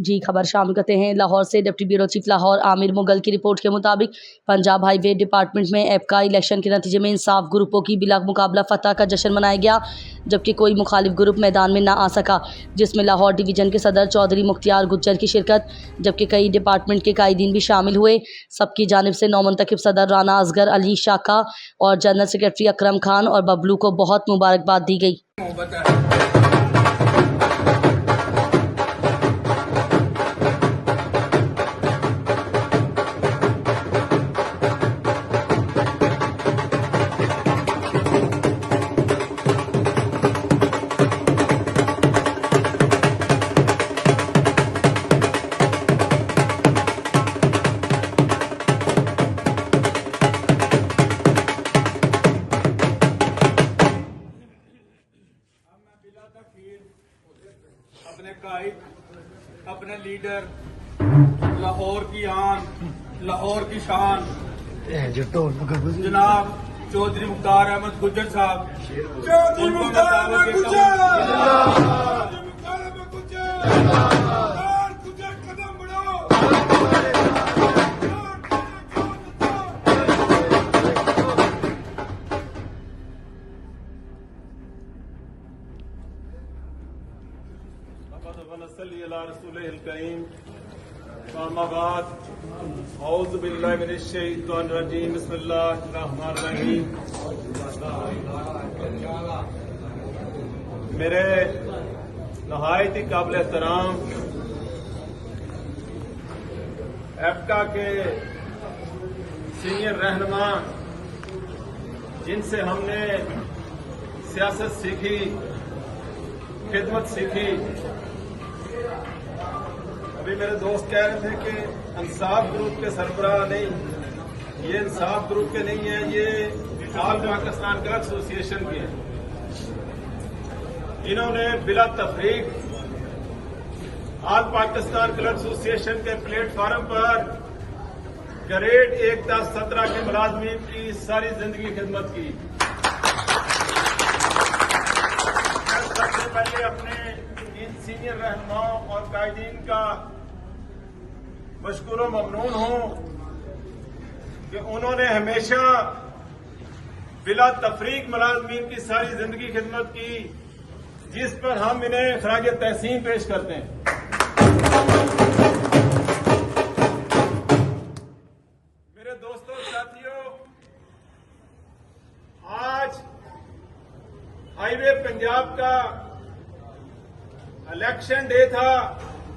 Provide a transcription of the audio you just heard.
जी खबर शामिल करते हैं लाहौर से। Deputy bureau chief Lahore Aamir Mughal की रिपोर्ट के मुताबिक पंजाब हाईवे डिपार्टमेंट में एपका इलेक्शन के नतीजे में इंसाफ ग्रुपों की बिला मुकाबला फतह का जश्न मनाया गया, जबकि कोई मुखालिफ ग्रुप मैदान में ना आ सका, जिसमें लाहौर डिवीज़न के सदर चौधरी मुख्तियार गुज्जर की शिरकत, जबकि कई डिपार्टमेंट के कायदीन भी शामिल हुए। सबकी जानिब से नौमुंतखब सदर राना असगर अली शाका और जनरल सेक्रेटरी अकरम खान और बबलू को बहुत मुबारकबाद दी गई। अपने कायद, अपने लीडर, लाहौर की आन, लाहौर की शान जनाब चौधरी मुख्तार अहमद गुज्जर साहब, मेरे नहायत ही काबिल एहतराम एपका के सीनियर रहनुमा, जिनसे हमने सियासत सीखी, खिदमत सीखी। अभी मेरे दोस्त कह रहे थे कि इंसाफ ग्रुप के सरबराह नहीं, ये इंसाफ ग्रुप के नहीं है, ये ऑल पाकिस्तान क्लर्क एसोसिएशन के हैं। इन्होंने बिला तफरीक ऑल पाकिस्तान क्लर्क एसोसिएशन के प्लेटफार्म पर ग्रेड 1 10 17 के मुलाजमीन की सारी जिंदगी खिदमत की। मैं सबसे पहले अपने इन सीनियर रहनुमाओं और कायदीन का मशकूर व ममनून हूं कि उन्होंने हमेशा बिला तफरीक मुलाजमीन की सारी जिंदगी खिदमत की, जिस पर हम इन्हें खराज तहसीन पेश करते हैं। मेरे दोस्तों, साथियों, आज हाईवे पंजाब का इलेक्शन डे था।